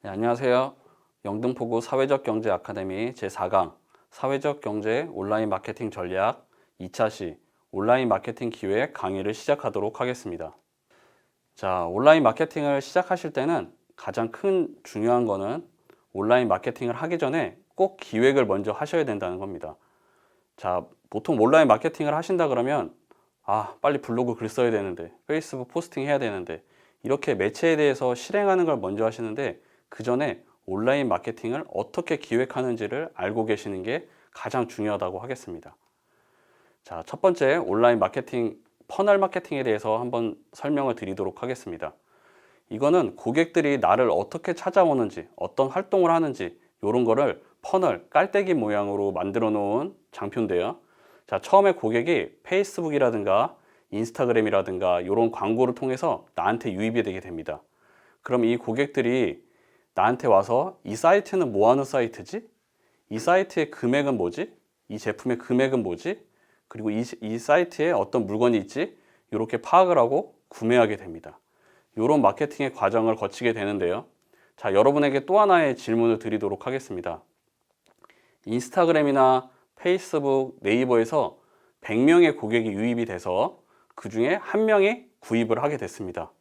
네, 안녕하세요. 영등포구 사회적경제 아카데미 제4강 사회적 경제 온라인 마케팅 전략 2차 시 온라인 마케팅 기획 강의를 시작하도록 하겠습니다. 자, 온라인 마케팅을 시작하실 때는 가장 큰 중요한 거는 온라인 마케팅을 하기 전에 꼭 기획을 먼저 하셔야 된다는 겁니다. 자, 보통 온라인 마케팅을 하신다 그러면 빨리 블로그 글 써야 되는데, 페이스북 포스팅 해야 되는데, 이렇게 매체에 대해서 실행하는 걸 먼저 하시는데, 그 전에 온라인 마케팅을 어떻게 기획하는지를 알고 계시는 게 가장 중요하다고 하겠습니다. 자, 첫 번째 온라인 마케팅, 퍼널 마케팅에 대해서 한번 설명을 드리도록 하겠습니다. 이거는 고객들이 나를 어떻게 찾아오는지, 어떤 활동을 하는지, 이런 거를 퍼널, 깔때기 모양으로 만들어 놓은 장표인데요. 자, 처음에 고객이 페이스북이라든가 인스타그램이라든가 이런 광고를 통해서 나한테 유입이 되게 됩니다. 그럼 이 고객들이 나한테 와서 이 사이트는 뭐 하는 사이트지? 이 사이트의 금액은 뭐지? 이 제품의 금액은 뭐지? 그리고 이 사이트에 어떤 물건이 있지? 이렇게 파악을 하고 구매하게 됩니다. 이런 마케팅의 과정을 거치게 되는데요. 자, 여러분에게 또 하나의 질문을 드리도록 하겠습니다. 인스타그램이나 페이스북, 네이버에서 100명의 고객이 유입이 돼서 그 중에 한 명이 구입을 하게 됐습니다.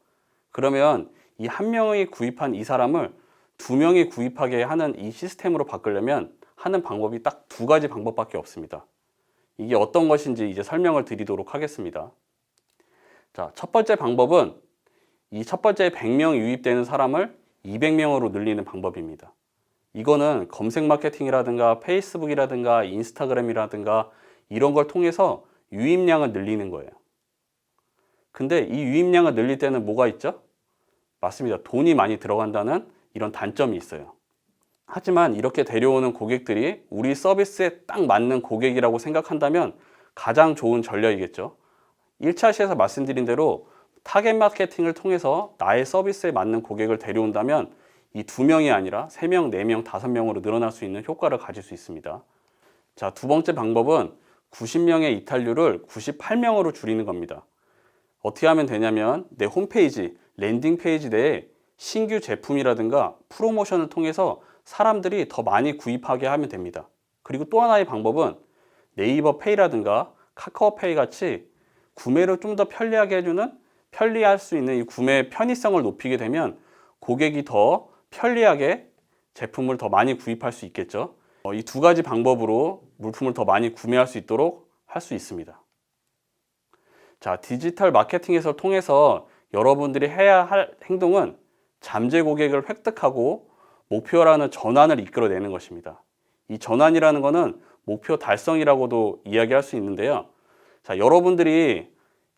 그러면 이 한 명이 구입한 이 사람을 두 명이 구입하게 하는 이 시스템으로 바꾸려면 하는 방법이 딱 두 가지 방법밖에 없습니다. 이게 어떤 것인지 이제 설명을 드리도록 하겠습니다. 자, 첫 번째 방법은 이 첫 번째 100명 유입되는 사람을 200명으로 늘리는 방법입니다. 이거는 검색 마케팅이라든가 페이스북이라든가 인스타그램이라든가 이런 걸 통해서 유입량을 늘리는 거예요. 근데 이 유입량을 늘릴 때는 뭐가 있죠? 맞습니다. 돈이 많이 들어간다는 이런 단점이 있어요. 하지만 이렇게 데려오는 고객들이 우리 서비스에 딱 맞는 고객이라고 생각한다면 가장 좋은 전략이겠죠. 1차 시에서 말씀드린 대로 타겟 마케팅을 통해서 나의 서비스에 맞는 고객을 데려온다면 이 2명이 아니라 3명, 4명, 5명으로 늘어날 수 있는 효과를 가질 수 있습니다. 자, 두 번째 방법은 90명의 이탈률을 98명으로 줄이는 겁니다. 어떻게 하면 되냐면 내 홈페이지, 랜딩 페이지 내에 신규 제품이라든가 프로모션을 통해서 사람들이 더 많이 구입하게 하면 됩니다. 그리고 또 하나의 방법은 네이버 페이라든가 카카오페이 같이 구매를 좀 더 편리하게 해주는 편리할 수 있는 이 구매 편의성을 높이게 되면 고객이 더 편리하게 제품을 더 많이 구입할 수 있겠죠. 이 두 가지 방법으로 물품을 더 많이 구매할 수 있도록 할 수 있습니다. 자, 디지털 마케팅에서 통해서 여러분들이 해야 할 행동은 잠재 고객을 획득하고 목표라는 전환을 이끌어내는 것입니다. 이 전환이라는 것은 목표 달성이라고도 이야기할 수 있는데요. 자, 여러분들이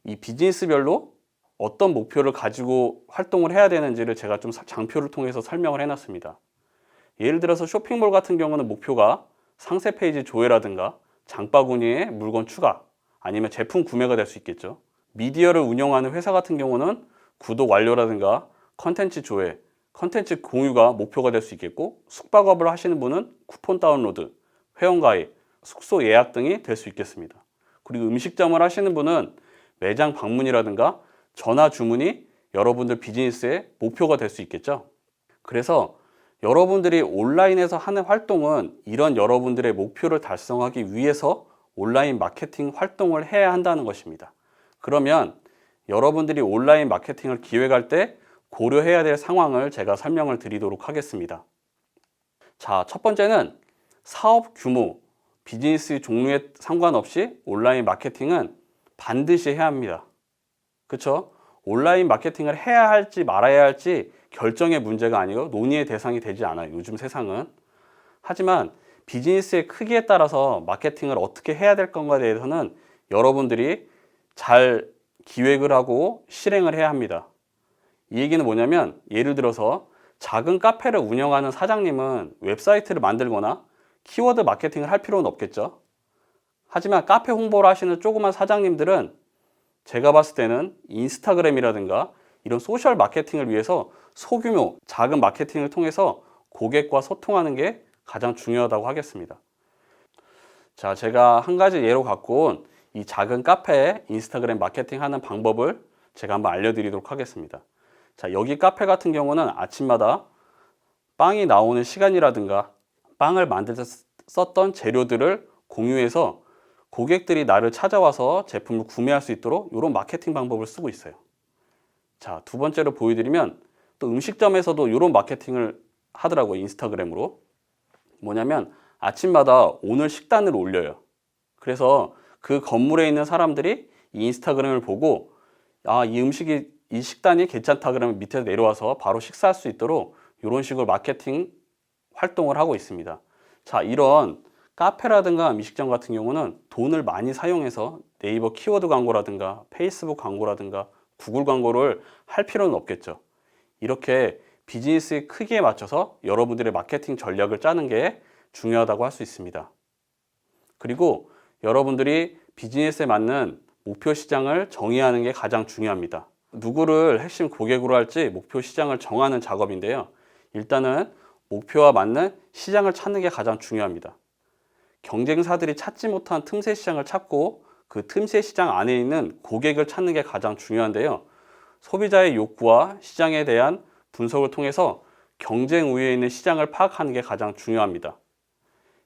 이 비즈니스별로 어떤 목표를 가지고 활동을 해야 되는지를 제가 좀 장표를 통해서 설명을 해놨습니다. 예를 들어서 쇼핑몰 같은 경우는 목표가 상세 페이지 조회라든가 장바구니에 물건 추가, 아니면 제품 구매가 될 수 있겠죠. 미디어를 운영하는 회사 같은 경우는 구독 완료라든가 컨텐츠 조회, 컨텐츠 공유가 목표가 될 수 있겠고, 숙박업을 하시는 분은 쿠폰 다운로드, 회원가입, 숙소 예약 등이 될 수 있겠습니다. 그리고 음식점을 하시는 분은 매장 방문이라든가 전화 주문이 여러분들 비즈니스의 목표가 될 수 있겠죠. 그래서 여러분들이 온라인에서 하는 활동은 이런 여러분들의 목표를 달성하기 위해서 온라인 마케팅 활동을 해야 한다는 것입니다. 그러면 여러분들이 온라인 마케팅을 기획할 때 고려해야 될 상황을 제가 설명을 드리도록 하겠습니다. 자, 첫 번째는 사업 규모, 비즈니스 종류에 상관없이 온라인 마케팅은 반드시 해야 합니다. 그렇죠? 온라인 마케팅을 해야 할지 말아야 할지 결정의 문제가 아니고 논의의 대상이 되지 않아요. 요즘 세상은. 하지만 비즈니스의 크기에 따라서 마케팅을 어떻게 해야 될 건가에 대해서는 여러분들이 잘 기획을 하고 실행을 해야 합니다. 이 얘기는 뭐냐면, 예를 들어서 작은 카페를 운영하는 사장님은 웹사이트를 만들거나 키워드 마케팅을 할 필요는 없겠죠. 하지만 카페 홍보를 하시는 조그만 사장님들은 제가 봤을 때는 인스타그램이라든가 이런 소셜 마케팅을 위해서 소규모 작은 마케팅을 통해서 고객과 소통하는 게 가장 중요하다고 하겠습니다. 자, 제가 한 가지 예로 갖고 온 이 작은 카페에 인스타그램 마케팅 하는 방법을 제가 한번 알려드리도록 하겠습니다. 자, 여기 카페 같은 경우는 아침마다 빵이 나오는 시간이라든가 빵을 만들 때 썼던 재료들을 공유해서 고객들이 나를 찾아와서 제품을 구매할 수 있도록 이런 마케팅 방법을 쓰고 있어요. 자, 두 번째로 보여드리면 또 음식점에서도 이런 마케팅을 하더라고요. 인스타그램으로. 뭐냐면 아침마다 오늘 식단을 올려요. 그래서 그 건물에 있는 사람들이 이 인스타그램을 보고 이 식단이 괜찮다 그러면 밑에 내려와서 바로 식사할 수 있도록 이런 식으로 마케팅 활동을 하고 있습니다. 자, 이런 카페라든가 음식점 같은 경우는 돈을 많이 사용해서 네이버 키워드 광고라든가 페이스북 광고라든가 구글 광고를 할 필요는 없겠죠. 이렇게 비즈니스의 크기에 맞춰서 여러분들의 마케팅 전략을 짜는 게 중요하다고 할 수 있습니다. 그리고 여러분들이 비즈니스에 맞는 목표 시장을 정의하는 게 가장 중요합니다. 누구를 핵심 고객으로 할지 목표 시장을 정하는 작업인데요. 일단은 목표와 맞는 시장을 찾는 게 가장 중요합니다. 경쟁사들이 찾지 못한 틈새 시장을 찾고 그 틈새 시장 안에 있는 고객을 찾는 게 가장 중요한데요. 소비자의 욕구와 시장에 대한 분석을 통해서 경쟁 우위에 있는 시장을 파악하는 게 가장 중요합니다.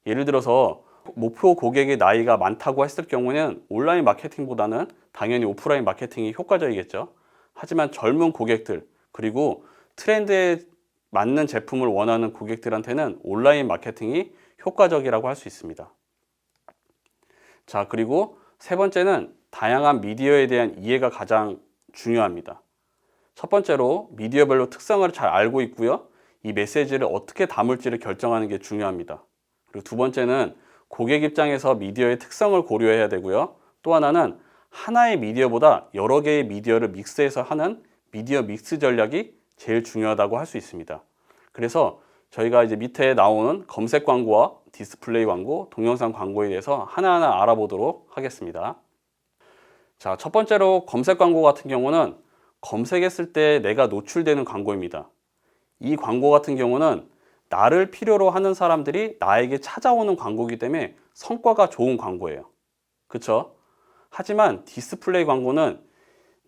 예를 들어서 목표 고객의 나이가 많다고 했을 경우에는 온라인 마케팅보다는 당연히 오프라인 마케팅이 효과적이겠죠. 하지만 젊은 고객들 그리고 트렌드에 맞는 제품을 원하는 고객들한테는 온라인 마케팅이 효과적이라고 할 수 있습니다. 자, 그리고 세 번째는 다양한 미디어에 대한 이해가 가장 중요합니다. 첫 번째로 미디어별로 특성을 잘 알고 있고요. 이 메시지를 어떻게 담을지를 결정하는 게 중요합니다. 그리고 두 번째는 고객 입장에서 미디어의 특성을 고려해야 되고요. 또 하나는 하나의 미디어보다 여러 개의 미디어를 믹스해서 하는 미디어 믹스 전략이 제일 중요하다고 할 수 있습니다. 그래서 저희가 이제 밑에 나오는 검색 광고와 디스플레이 광고, 동영상 광고에 대해서 하나하나 알아보도록 하겠습니다. 자, 첫 번째로 검색 광고 같은 경우는 검색했을 때 내가 노출되는 광고입니다. 이 광고 같은 경우는 나를 필요로 하는 사람들이 나에게 찾아오는 광고이기 때문에 성과가 좋은 광고예요. 그렇죠? 하지만 디스플레이 광고는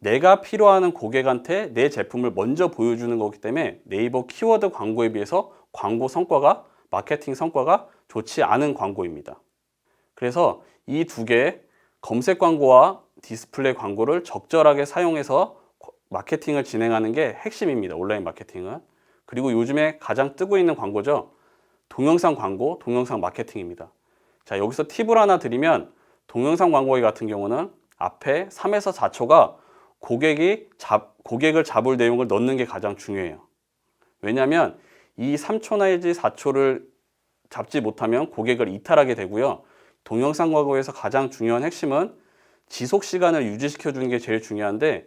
내가 필요하는 고객한테 내 제품을 먼저 보여주는 거기 때문에 네이버 키워드 광고에 비해서 광고 성과가, 마케팅 성과가 좋지 않은 광고입니다. 그래서 이 두 개, 검색 광고와 디스플레이 광고를 적절하게 사용해서 마케팅을 진행하는 게 핵심입니다. 온라인 마케팅은. 그리고 요즘에 가장 뜨고 있는 광고죠. 동영상 광고, 동영상 마케팅입니다. 자, 여기서 팁을 하나 드리면 동영상 광고 같은 경우는 앞에 3에서 4초가 고객을 잡을 내용을 넣는 게 가장 중요해요. 왜냐하면 이 3초 내지 4초를 잡지 못하면 고객을 이탈하게 되고요. 동영상 광고에서 가장 중요한 핵심은 지속 시간을 유지시켜 주는 게 제일 중요한데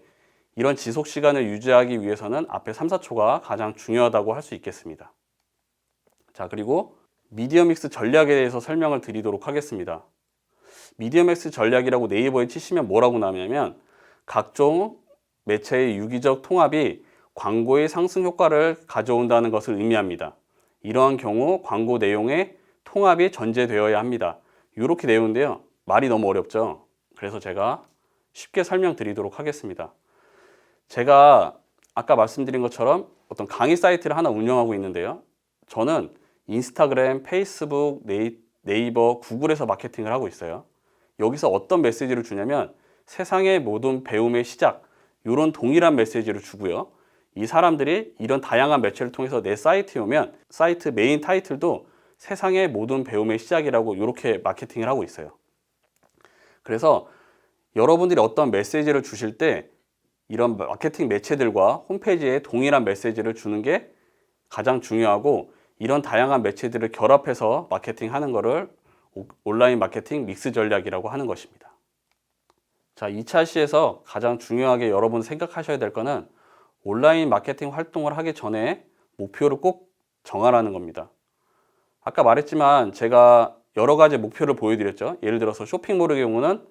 이런 지속 시간을 유지하기 위해서는 앞에 3, 4초가 가장 중요하다고 할 수 있겠습니다. 자, 그리고 미디어 믹스 전략에 대해서 설명을 드리도록 하겠습니다. 미디어 믹스 전략이라고 네이버에 치시면 뭐라고 나오냐면 각종 매체의 유기적 통합이 광고의 상승 효과를 가져온다는 것을 의미합니다. 이러한 경우 광고 내용의 통합이 전제되어야 합니다. 이렇게 내용인데요. 말이 너무 어렵죠? 그래서 제가 쉽게 설명드리도록 하겠습니다. 제가 아까 말씀드린 것처럼 어떤 강의 사이트를 하나 운영하고 있는데요. 저는 인스타그램, 페이스북, 네이버, 구글에서 마케팅을 하고 있어요. 여기서 어떤 메시지를 주냐면 세상의 모든 배움의 시작, 이런 동일한 메시지를 주고요. 이 사람들이 이런 다양한 매체를 통해서 내 사이트에 오면 사이트 메인 타이틀도 세상의 모든 배움의 시작이라고 이렇게 마케팅을 하고 있어요. 그래서 여러분들이 어떤 메시지를 주실 때 이런 마케팅 매체들과 홈페이지에 동일한 메시지를 주는 게 가장 중요하고 이런 다양한 매체들을 결합해서 마케팅하는 것을 온라인 마케팅 믹스 전략이라고 하는 것입니다. 자, 2차 시에서 가장 중요하게 여러분 생각하셔야 될 거는 온라인 마케팅 활동을 하기 전에 목표를 꼭 정하라는 겁니다. 아까 말했지만 제가 여러 가지 목표를 보여드렸죠. 예를 들어서 쇼핑몰의 경우는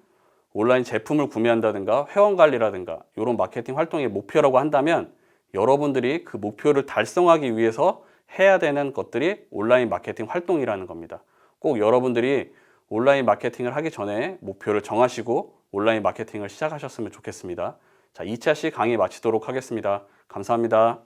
온라인 제품을 구매한다든가 회원관리라든가 이런 마케팅 활동의 목표라고 한다면 여러분들이 그 목표를 달성하기 위해서 해야 되는 것들이 온라인 마케팅 활동이라는 겁니다. 꼭 여러분들이 온라인 마케팅을 하기 전에 목표를 정하시고 온라인 마케팅을 시작하셨으면 좋겠습니다. 자, 2차 시 강의 마치도록 하겠습니다. 감사합니다.